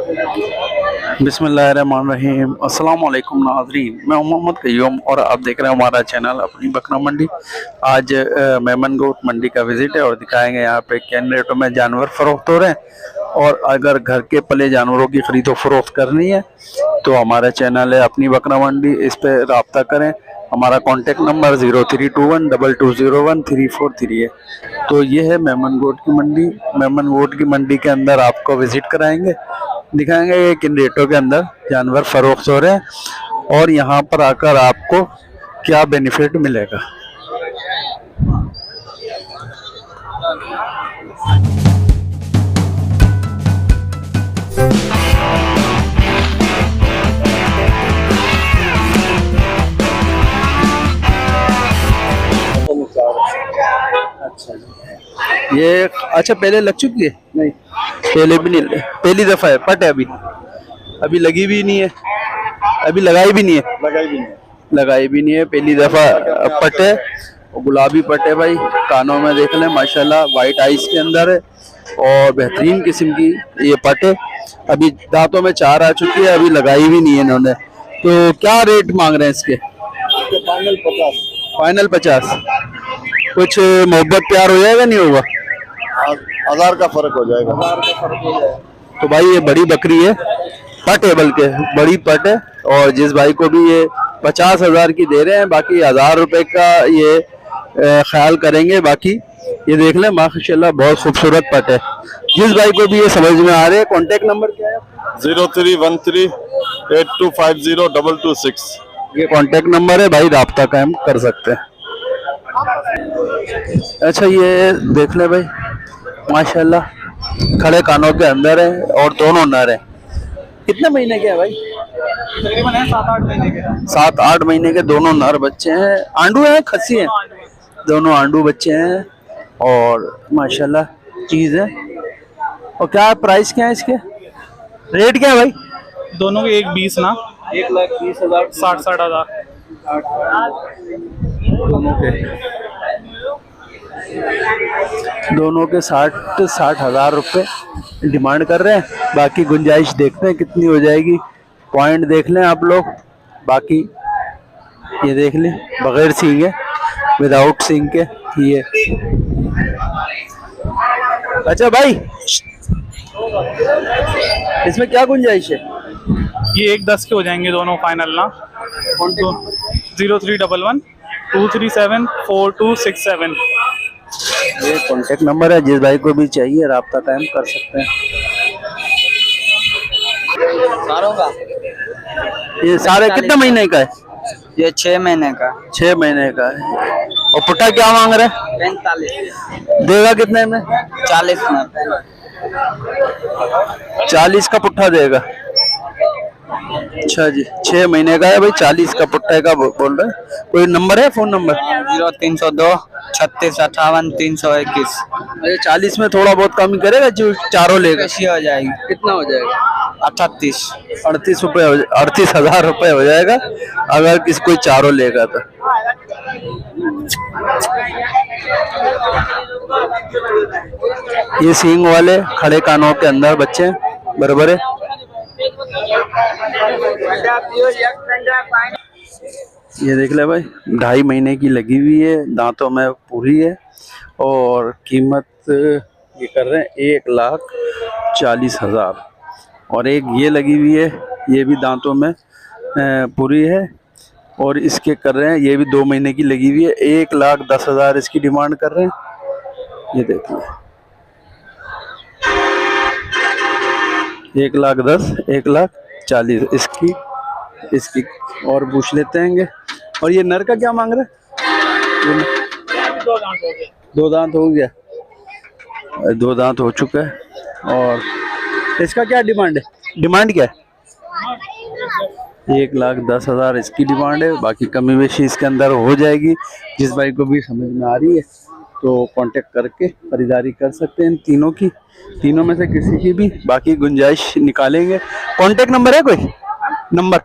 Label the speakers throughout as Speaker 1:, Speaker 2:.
Speaker 1: बिस्मिल्लाहिर्रहमानिर्रहीम। अस्सलाम वालेकुम नाज़रीन, मैं मोहम्मद कयूम और आप देख रहे हैं हमारा चैनल अपनी बकरा मंडी। आज मेमन गोट मंडी का विज़िट है और दिखाएंगे यहाँ पे किन रेटों में जानवर फ़रोख्त हो रहे हैं। और अगर घर के पले जानवरों की ख़रीदो फ़रोख्त करनी है तो हमारा चैनल है अपनी बकरा मंडी, इस पर रब्ता करें। हमारा कॉन्टेक्ट नंबर 0321220134 है। तो ये है मेमन गोट की मंडी। मेमन गोट की मंडी के अंदर आपको विज़िट कराएंगे, दिखाएंगे कि किन रेटों के अंदर जानवर फरोख्त हो रहे हैं और यहाँ पर आकर आपको क्या बेनिफिट मिलेगा। ये अच्छा पहले लग चुकी है? नहीं, पहले भी नहीं, पहली दफा है। पट है अभी लगी भी नहीं है, अभी लगाई भी नहीं है, लगाई भी नहीं है, पहली दफा पट है। गुलाबी पट है भाई, कानों में देख लें माशाल्लाह, वाइट आइस के अंदर है और बेहतरीन किस्म की ये पट है। अभी दांतों में चार आ चुकी है, अभी लगाई भी नहीं है इन्होंने। तो क्या रेट मांग रहे हैं इसके? फाइनल 50। कुछ मोहब्बत प्यार हो जाएगा, नहीं होगा?
Speaker 2: 1000 का फर्क हो जाएगा।
Speaker 1: तो भाई ये बड़ी बकरी है, पट है, बल्कि बड़ी पट है। और जिस भाई को भी ये 50,000 की दे रहे हैं, बाकी 1000 रुपए का ये ख्याल करेंगे। बाकी ये देख लें माशाल्लाह बहुत खूबसूरत पट है। जिस भाई को भी ये समझ में आ रहे हैं, कॉन्टेक्ट नंबर क्या है?
Speaker 2: 031382502226।
Speaker 1: ये कॉन्टेक्ट नंबर है भाई, राब्ता कायम कर सकते हैं। अच्छा ये देख ले भाई माशाल्लाह, खड़े कानों के अंदर है और दोनों नर है। कितने महीने के है भाई?
Speaker 3: तकरीबन है 7-8 महीने के।
Speaker 1: 7-8 महीने के दोनों नर बच्चे हैं। आंडू है, खस्सी है? दोनों आंडू बच्चे हैं और माशाल्लाह चीज है। और क्या प्राइस क्या है इसके? रेट क्या है भाई
Speaker 3: दोनों के? 1,20 ना,
Speaker 1: 1,20,000,
Speaker 3: 60-60 हज़ार
Speaker 1: दोनों के 60 हज़ार रुपये डिमांड कर रहे हैं। बाकी गुंजाइश देखते हैं कितनी हो जाएगी। पॉइंट देख लें आप लोग। बाकी ये देख लें बगैर सींग है, विदाउट सींग के ये। अच्छा भाई इसमें क्या गुंजाइश है?
Speaker 3: ये 1,10 के हो जाएंगे दोनों फाइनल ना। 0311237427।
Speaker 1: ये कॉन्टेक्ट नंबर है, जिस भाई को भी चाहिए राब्ता कायम कर सकते हैं। ये सारे कितने महीने का है?
Speaker 4: ये 6 महीने का।
Speaker 1: 6 महीने का है। और पुट्ठा क्या मांग रहे हैं?
Speaker 4: 45
Speaker 1: देगा कितने में?
Speaker 4: 40 में।
Speaker 1: 40 का पुट्ठा देगा। अच्छा जी, 6 महीने का है भाई, 40 का पुट्ठे का बोल रहे हैं। कोई नंबर है, फोन नंबर?
Speaker 4: 0302 3658 321।
Speaker 1: अरे 40 में थोड़ा बहुत कम करेगा जो चारों लेगा?
Speaker 4: कैसी हो जाएगी?
Speaker 1: कितना हो जाएगा?
Speaker 4: 38
Speaker 1: रुपये, 38,000 रुपये हो जाएगा अगर किसी कोई चारों लेगा तो। ये सींग वाले खड़े कानों के अंदर बच्चे बराबर है। ये देख ले भाई, 2.5 महीने की लगी हुई है, दांतों में पूरी है और कीमत ये कर रहे हैं 1,40,000। और एक ये लगी हुई है, ये भी दांतों में पूरी है और इसके कर रहे हैं, ये भी 2 महीने की लगी हुई है, 1,10,000 इसकी डिमांड कर रहे हैं। ये देखिए 1,10,000, 1,40,000 इसकी और पूछ लेते हैं। और ये नर का क्या मांग रहे हैं? 2 दांत हो गया, 2 दांत हो चुका है। और इसका क्या डिमांड है? डिमांड क्या है? 1,10,000 इसकी डिमांड है। बाकी कमी बेशी इसके अंदर हो जाएगी। जिस भाई को भी समझ में आ रही है तो कांटेक्ट करके खरीदारी कर सकते हैं तीनों की, तीनों में से किसी की भी। बाकी गुंजाइश निकालेंगे। कांटेक्ट नंबर है कोई? नंबर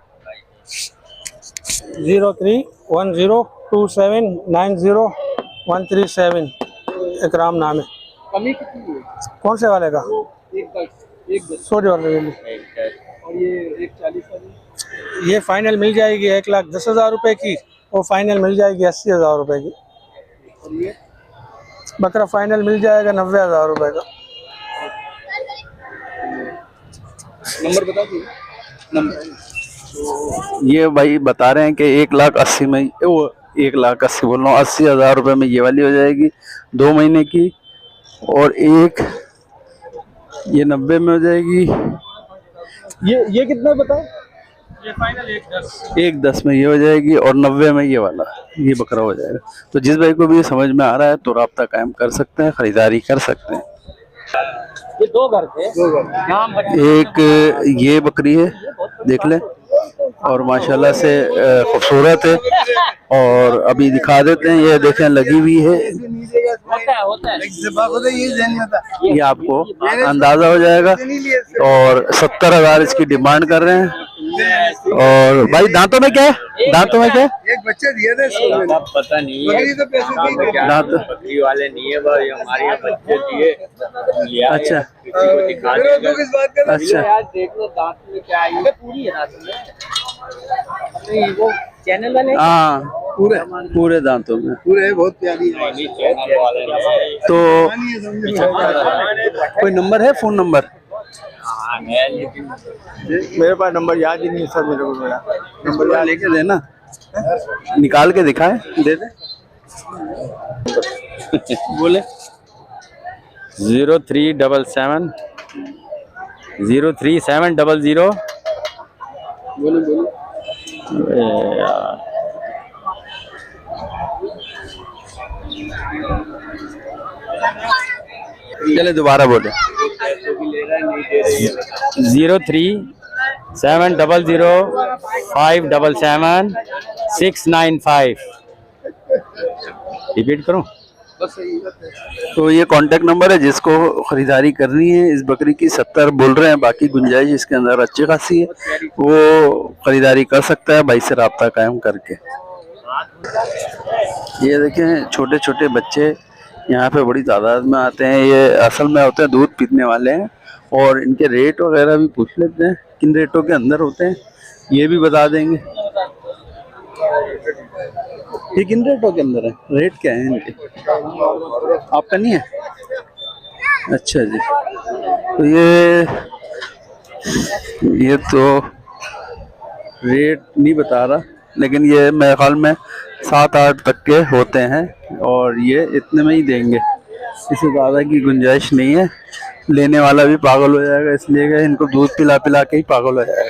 Speaker 5: 03102790 इकराम नाम है।
Speaker 1: कमी कितनी है?
Speaker 5: कौन से वाले का?
Speaker 1: एक
Speaker 5: सॉरी वाले ये फाइनल मिल जाएगी 1,10,000 रुपए की, वो फाइनल मिल जाएगी 80,000 रुपए की। बकरा फाइनल मिल जाएगा 90,000 रुपए का।
Speaker 1: नंबर बता दीजिए। ये भाई बता रहे हैं कि 1,80,000 में, वो 1,80,000 बोल रहा हूँ, 80,000 रुपये में ये वाली हो जाएगी 2 महीने की, और एक ये 90 में हो जाएगी। ये कितना बताओ?
Speaker 3: ये फाइनल 1,10।
Speaker 1: 1,10 में ये हो जाएगी, और 90 में ये वाला ये बकरा हो जाएगा। तो जिस भाई को भी समझ में आ रहा है तो राब्ता कायम कर सकते हैं, खरीदारी कर सकते हैं।
Speaker 4: ये 2 घर थे।
Speaker 1: एक ये बकरी है, देख लें, और माशाल्लाह से खूबसूरत है, और अभी दिखा देते हैं। ये देखें लगी हुई है, ये आपको अंदाजा हो जाएगा। और 70,000 इसकी डिमांड कर रहे हैं। और भाई दांतों में क्या है? दांतों में क्या है?
Speaker 6: एक बच्चे दिए थे इसको,
Speaker 7: पता नहीं है,
Speaker 6: बकरी तो पैसे दी गई।
Speaker 1: दांत
Speaker 7: बकरी वाले नहीं है, बस हमारे बच्चे दिए लिया,
Speaker 1: अच्छा
Speaker 7: किसी को दिखा
Speaker 6: फिर
Speaker 7: देगा।
Speaker 6: तो किस बात का
Speaker 1: अच्छा।
Speaker 4: यार देख लो दांत में क्या आई है, पूरी है दांत में। नहीं वो चैनल वाले
Speaker 1: हाँ, पूरे दांतों में।
Speaker 6: पूरे बहुत प्यारी है।
Speaker 7: नहीं, चैनल वाले नहीं है।
Speaker 1: तो
Speaker 6: कहानी है, समझो।
Speaker 1: कोई नंबर है, फोन नंबर?
Speaker 7: हाँ, है, लेकिन
Speaker 6: मेरे पास नंबर याद ही नहीं सर, मेरे को मेरा
Speaker 1: नंबर याद लेके देना, निकाल के दिखाए, दे दे। बोले
Speaker 7: 0377 03700।
Speaker 1: बोले बोले। चले दोबारा बोले।
Speaker 7: 03700577695। रिपीट करूं?
Speaker 1: तो ये कांटेक्ट नंबर है, जिसको खरीदारी करनी है इस बकरी की। 70 बोल रहे हैं, बाकी गुंजाइश इसके अंदर अच्छी खासी है, वो खरीदारी कर सकता है भाई से रब्ता कायम करके। ये देखें छोटे छोटे बच्चे यहाँ पे बड़ी तादाद में आते हैं। ये असल में होते हैं दूध पीने वाले हैं, और इनके रेट वगैरह भी पूछ लेते हैं, किन रेटों के अंदर होते हैं ये भी बता देंगे। ये किन रेटों के अंदर है, रेट क्या है इनके? आपका नहीं है? अच्छा जी। तो ये तो रेट नहीं बता रहा, लेकिन ये मेरे ख्याल में 7-8 तक के होते हैं, और ये इतने में ही देंगे, इससे ज़्यादा की गुंजाइश नहीं है। लेने वाला भी पागल हो जाएगा, इसलिए कि इनको दूध पिला पिला के ही पागल हो जाएगा।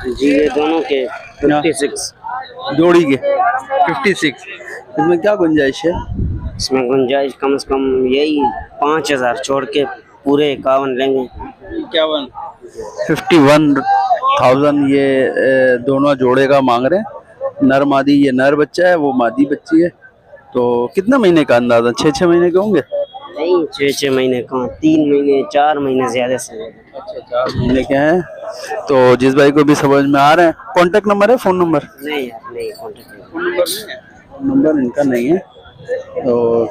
Speaker 8: जी ये दोनों के 56
Speaker 1: जोड़ी के 56। इसमें क्या गुंजाइश है?
Speaker 8: इसमें गुंजाइश कम से कम यही 5,000 छोड़ के पूरे 51 लेंगे।
Speaker 1: 51,000 ये दोनों जोड़े का मांग रहे हैं। नर मादी, ये नर बच्चा है, वो मादी बच्ची है। तो कितना महीने का अंदाजा? 6-6 महीने के होंगे?
Speaker 8: नहीं 6-6 महीने कहाँ, 3 महीने 4 महीने ज्यादा से।
Speaker 1: अच्छा 4 महीने के हैं। तो जिस भाई को भी समझ में आ रहे हैं, कांटेक्ट नंबर है, फोन नंबर?
Speaker 8: नहीं यार नहीं, कॉन्टेक्ट
Speaker 1: नंबर इनका नहीं है। तो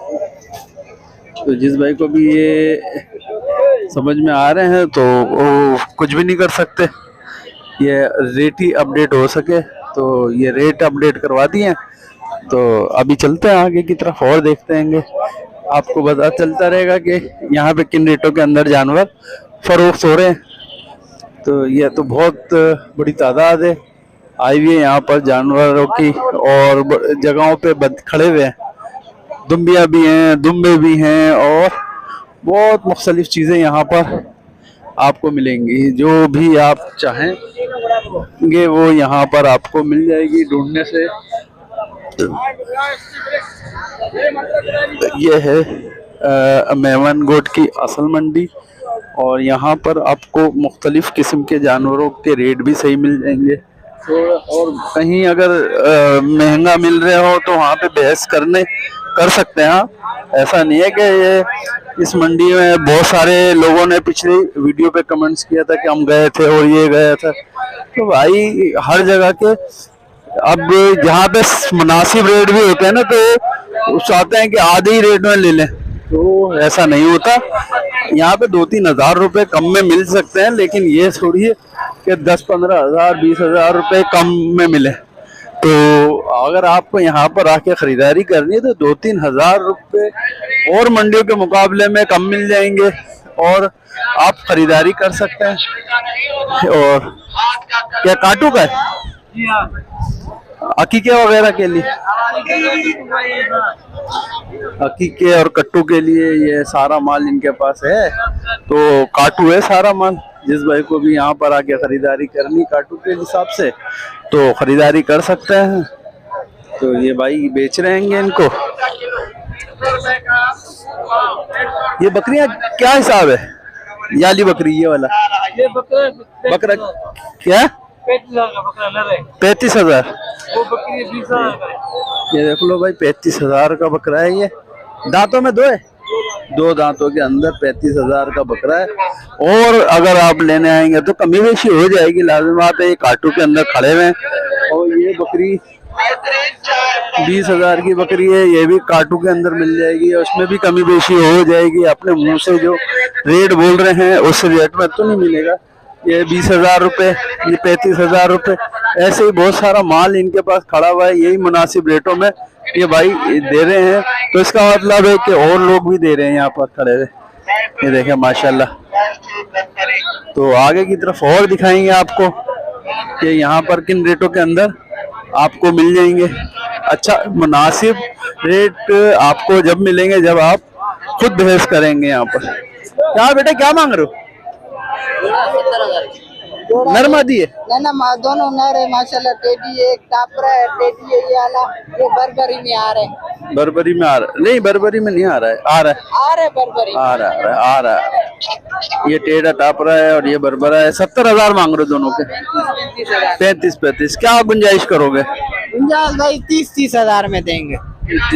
Speaker 1: जिस भाई को भी ये समझ में आ रहे हैं तो वो कुछ भी नहीं कर सकते, ये रेट ही अपडेट हो सके तो ये रेट अपडेट करवा दिए। तो अभी चलते हैं आगे की तरफ और देखते हैं, आपको पता चलता रहेगा कि यहाँ पे किन रेटों के अंदर जानवर फरोख्त हो रहे हैं। तो ये तो बहुत बड़ी तादाद है आई हुई है यहाँ पर जानवरों की, और जगहों पे खड़े हुए हैं। दुम्बियाँ भी हैं, दुम्बे भी हैं, और बहुत मुख्तलिफ चीज़ें यहाँ पर आपको मिलेंगी। जो भी आप चाहेंगे वो यहाँ पर आपको मिल जाएगी ढूंढने से। ये है मेमन गोट की असल मंडी, और यहाँ पर आपको मुख्तलिफ किस्म के जानवरों के रेट भी सही मिल जाएंगे। तो और कहीं अगर महंगा मिल रहे हो तो वहाँ पे बहस कर सकते हैं आप। ऐसा नहीं है कि ये इस मंडी में बहुत सारे लोगों ने पिछली वीडियो पे कमेंट्स किया था कि हम गए थे और ये गया था। तो भाई हर जगह के अब जहाँ पे मुनासिब रेट भी होते हैं ना, तो चाहते हैं कि आधे ही रेट में ले लें, तो ऐसा नहीं होता। यहाँ पे 2-3 हजार रुपए कम में मिल सकते हैं, लेकिन ये छोड़िए कि 10-15 हजार 20 हजार रुपए कम में मिले। तो अगर आपको यहाँ पर आके खरीदारी करनी है तो 2-3 हजार रुपए और मंडियों के मुकाबले में कम मिल जाएंगे और आप खरीदारी कर सकते हैं। और क्या काटू का है अकीके वगैरह के लिए, अकीके और कट्टू के लिए ये सारा माल इनके पास है। तो काटू है सारा माल, जिस भाई को भी यहाँ पर आके खरीदारी करनी काटू के हिसाब से तो खरीदारी कर सकते हैं। तो ये भाई बेच रहे हैं इनको। ये बकरियां क्या हिसाब है? ये वाली बकरी, ये वाला
Speaker 3: ये
Speaker 1: बकरा क्या
Speaker 3: 35,000 का बकरा नर है,
Speaker 1: 35,000।
Speaker 3: वो बकरी 20,000 का है।
Speaker 1: ये देख लो भाई 35,000 का बकरा है। ये दांतों में 2 है, 2 दांतों के अंदर 35,000 का बकरा है। और अगर आप लेने आएंगे तो कमी बेशी हो जाएगी, लाजिम बात है। ये काटू के अंदर खड़े हुए हैं और ये बकरी 20,000 की बकरी है, ये भी काटू के अंदर मिल जाएगी, उसमें भी कमी बेशी हो जाएगी। अपने मुंह से जो रेट बोल रहे हैं उस रेट में तो नहीं मिलेगा। ये 20,000 रुपए, ये 35,000 रुपए, ऐसे ही बहुत सारा माल इनके पास खड़ा हुआ है। यही मुनासिब रेटों में ये भाई दे रहे हैं, तो इसका मतलब है कि और लोग भी दे रहे हैं यहाँ पर खड़े हुए। ये देखें माशाल्लाह। तो आगे की तरफ और दिखाएंगे आपको कि यहाँ पर किन रेटों के अंदर आपको मिल जाएंगे। अच्छा मुनासिब रेट आपको जब मिलेंगे जब आप खुद बहस करेंगे यहाँ पर। क्या बेटा क्या मांग रहे हो? नर मादी है
Speaker 9: ना दोनों नर है माशाल्लाह। टेडी एक टापरा है, टेडी है ये वाला, ये बरबरी में आ रहे हैं।
Speaker 1: बरबरी में आ रहा है? नहीं बरबरी में नहीं आ रहा है, आ रहा है
Speaker 9: बरबरी
Speaker 1: आ रहा है। ये टेढ़ा टापरा है और ये बरबरा है। 70,000 मांग रहे हो दोनों के? 35। क्या गुंजाइश करोगे?
Speaker 9: गुंजाइश भाई 30 हजार में देंगे।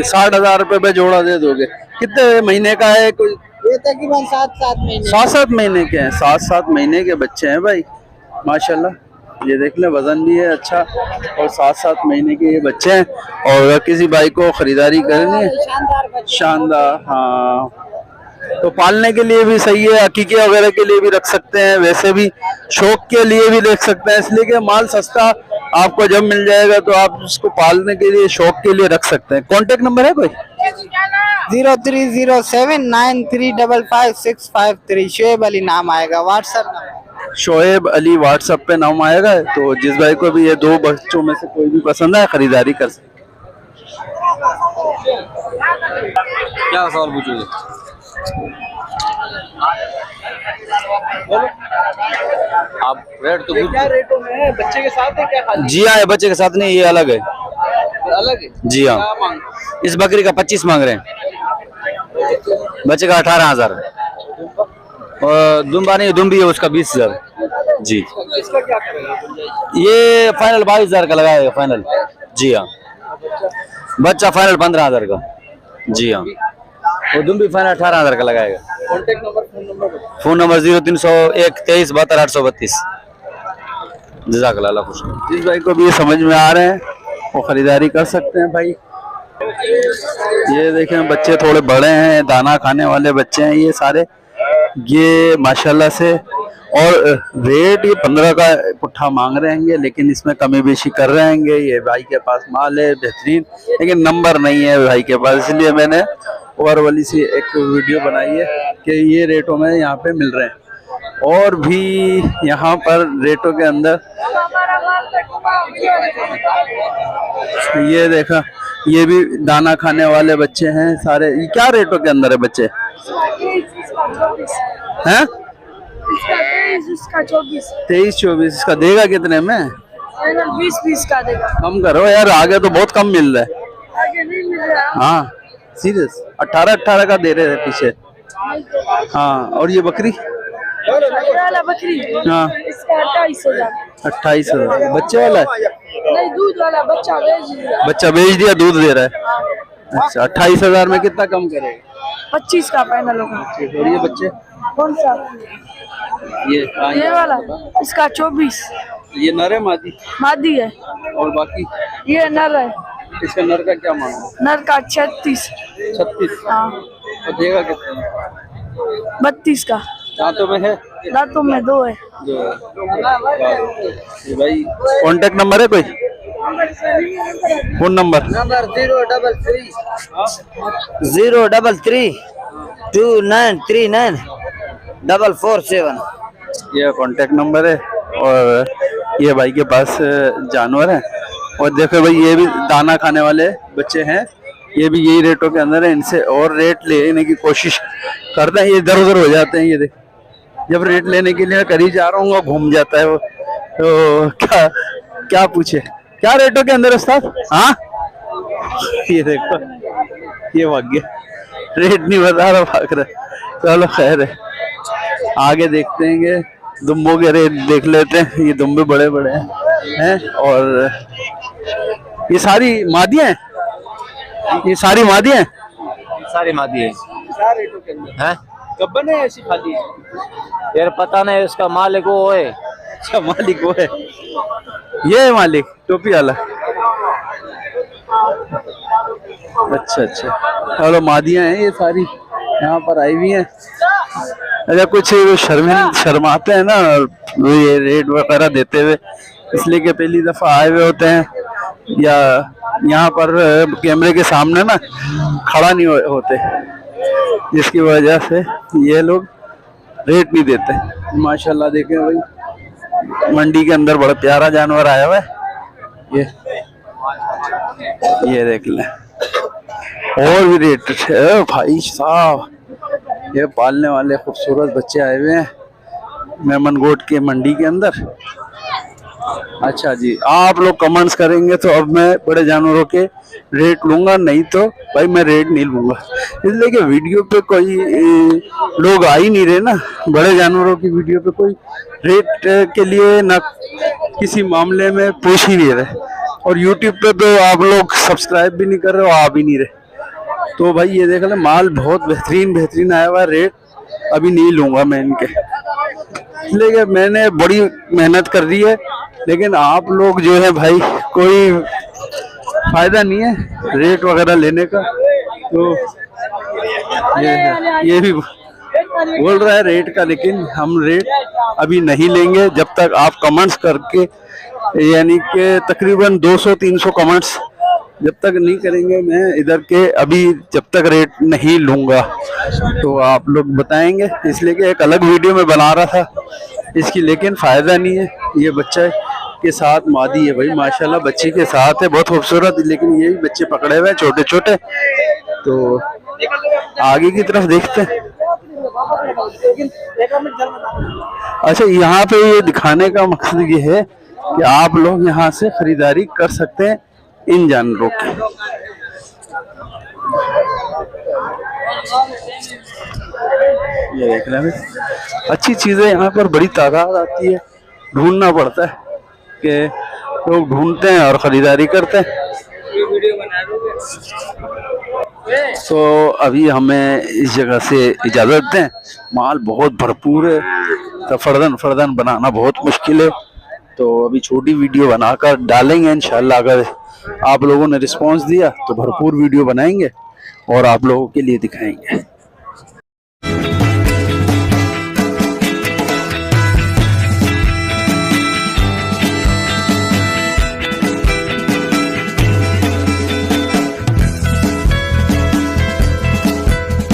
Speaker 1: 60,000 रुपए पे जोड़ा दे दोगे? कितने महीने का है? कोई
Speaker 9: ये तकरीबन 7 महीने
Speaker 1: 7 महीने के हैं। 7 महीने के बच्चे हैं भाई माशाल्लाह। ये देख ले वजन भी है अच्छा और 7 महीने के ये बच्चे हैं। और अगर किसी भाई को खरीदारी करनी है शानदार, हाँ तो पालने के लिए भी सही है, अकीके वगैरह के लिए भी रख सकते हैं, वैसे भी शौक के लिए भी रख सकते हैं। इसलिए कि माल सस्ता आपको जब मिल जाएगा तो आप उसको पालने के लिए शौक के लिए रख सकते हैं। कांटेक्ट नंबर है कोई?
Speaker 9: 030793555653 शोएब अली नाम आएगा, WhatsApp number
Speaker 1: Shoaib Ali WhatsApp पे नाम आएगा। तो जिस भाई को भी ये 2 बच्चों में से कोई भी पसंद है खरीदारी कर सकते।
Speaker 7: क्या सवाल पूछोगे? आप रेट तो
Speaker 4: क्या रेटों में है? बच्चे के साथ है क्या खाली?
Speaker 7: जी हाँ, बच्चे के साथ नहीं, ये अलग है।
Speaker 4: अलग है
Speaker 7: जी हाँ,
Speaker 4: क्या मांग?
Speaker 7: इस बकरी का 25 मांग रहे हैं, बच्चे का 18,000 और दुम्बा नहीं दुम्बी है उसका 20,000 जी।
Speaker 4: इसका क्या करेगा?
Speaker 7: ये फाइनल 22,000 का लगाएगा फाइनल। जी हाँ, बच्चा फाइनल 15,000 का। जी हाँ, वो दुम्बी फाइनल 18,000 का लगाएगा।
Speaker 4: Contact number
Speaker 7: phone number 0301 23 72 832। जज़ाकल्लाह खुश।
Speaker 1: जिस भाई को भी ये समझ में आ रहे हैं वो खरीदारी कर सकते हैं भाई। ये देखें बच्चे थोड़े बड़े हैं, दाना खाने वाले बच्चे हैं ये सारे, ये माशाल्लाह से। और रेट ये 15 का पुट्ठा मांग रहे हैं, लेकिन इसमें कमी बेशी कर रहे हैं। ये भाई के पास माल है बेहतरीन, लेकिन नंबर नहीं है भाई के पास, इसलिए मैंने और वाली सी एक वीडियो बनाई है कि ये रेटों में यहाँ पे मिल रहे हैं। और भी यहाँ पर रेटों के अंदर ये देखा, ये भी दाना खाने वाले बच्चे हैं सारे। ये क्या रेटों के अंदर है बच्चे हैं? 23-24। इसका देगा कितने में?
Speaker 9: 20 का देगा।
Speaker 1: कम करो यार, आगे तो बहुत कम मिल रहा है।
Speaker 9: आगे नहीं मिल रहा।
Speaker 1: हाँ सीरियस 18 का दे रहे थे पीछे। हाँ और ये बकरी?
Speaker 9: वाला बकरी
Speaker 1: हाँ
Speaker 9: इसका 28,000।
Speaker 1: 28,000 बच्चे वाला है?
Speaker 9: नहीं दूध वाला बच्चा बेच दिया।
Speaker 1: बच्चा बेच दिया, दूध दे रहा है। अच्छा 28,000 में कितना कम करेगा?
Speaker 9: 25 का फाइनल होगा।
Speaker 1: और ये बच्चे
Speaker 9: कौन सा? ये वाला इसका 24।
Speaker 1: ये नर है मादी?
Speaker 9: मादी है।
Speaker 1: और बाकी
Speaker 9: ये नर है।
Speaker 1: इसका नर का क्या मांगा?
Speaker 9: नर का 36।
Speaker 1: हाँ तो देगा कितना?
Speaker 9: 32 का।
Speaker 1: दांतों में है
Speaker 9: दांतों में 2 है।
Speaker 1: ये भाई कांटेक्ट नंबर है कोई, फोन नंबर?
Speaker 4: नंबर 033 2939 447।
Speaker 1: ये कांटेक्ट नंबर है। और ये भाई के पास जानवर है। और देखो भाई ये भी दाना खाने वाले बच्चे हैं, ये भी यही रेटों के अंदर है। इनसे और रेट लेने की कोशिश करते हैं, ये इधर उधर हो जाते हैं। ये देख, जब रेट लेने के लिए करीब जा रहा हूँ वो घूम जाता है वो। तो क्या क्या पूछे, क्या रेटों के अंदर उस्ताद? हाँ ये देखो, ये भाग गया, रेट नहीं बता रहा, भाग रहा। चलो खैर है, आगे देखते हैं। दुम्बों के रेट देख लेते हैं। ये दुम्बे बड़े बड़े हैं। और ये सारी मादियां हैं, ये सारी मादियां हैं,
Speaker 7: सारी मादी है। हैं?
Speaker 1: गब्बन है ऐसी खाली है?
Speaker 7: यार पता नहीं, उसका मालिक वो है।
Speaker 1: अच्छा मालिक वो है, ये है मालिक टोपी वाला। अच्छा अच्छा, चलो मादियां हैं ये सारी, यहाँ पर आई हुई हैं। अच्छा कुछ शर्माते हैं ना ये रेट वगैरह देते हुए, इसलिए कि पहली दफा आए हुए होते हैं या यहाँ पर कैमरे के सामने ना खड़ा नहीं होते, जिसकी वजह से ये लोग रेट नहीं देते। माशाल्लाह देखें भाई, मंडी के अंदर बड़ा प्यारा जानवर आया हुआ है। ये देख लें, और भी रेट है भाई साहब। ये पालने वाले खूबसूरत बच्चे आए हुए हैं मेमनगोट के मंडी के अंदर। अच्छा जी, आप लोग कमेंट्स करेंगे तो अब मैं बड़े जानवरों के रेट लूंगा, नहीं तो भाई मैं रेट नहीं लूंगा, इसलिए कि वीडियो पे कोई लोग आ ही नहीं रहे ना। बड़े जानवरों की वीडियो पे कोई रेट के लिए ना किसी मामले में पूछ ही नहीं रहे। और यूट्यूब पे तो आप लोग सब्सक्राइब भी नहीं कर रहे हो, आ भी नहीं रहे। तो भाई ये देख ले, माल बहुत बेहतरीन आया हुआ। रेट अभी नहीं लूंगा मैं इनके, इसलिए कि मैंने बड़ी मेहनत कर दी है, लेकिन आप लोग जो है भाई कोई फायदा नहीं है रेट वगैरह लेने का। तो ये भी बोल रहा है रेट का, लेकिन हम रेट अभी नहीं लेंगे जब तक आप कमेंट्स करके, यानी कि तकरीबन 200-300 कमेंट्स जब तक नहीं करेंगे मैं इधर के अभी जब तक रेट नहीं लूंगा। तो आप लोग बताएंगे, इसलिए कि एक अलग वीडियो में बना रहा था इसकी, लेकिन फायदा नहीं है। ये बच्चा के साथ मादी है भाई, माशाल्लाह बच्ची के साथ है, बहुत खूबसूरत, लेकिन यही बच्चे पकड़े हुए हैं छोटे छोटे। तो आगे की तरफ देखते हैं। अच्छा, यहाँ पे ये दिखाने का मकसद ये है कि आप लोग यहाँ से खरीदारी कर सकते हैं इन जानवरों की। ये देख रहे हैं, अच्छी चीजें यहाँ पर बड़ी तादाद आती है, ढूंढना पड़ता है कि लोग ढूंढते हैं और खरीदारी करते हैं। तो अभी हमें इस जगह से इजाजत दें, माल बहुत भरपूर है, तो फर्दन बनाना बहुत मुश्किल है। तो अभी छोटी वीडियो बनाकर डालेंगे इंशाल्लाह। अगर आप लोगों ने रिस्पांस दिया तो भरपूर वीडियो बनाएंगे और आप लोगों के लिए दिखाएंगे।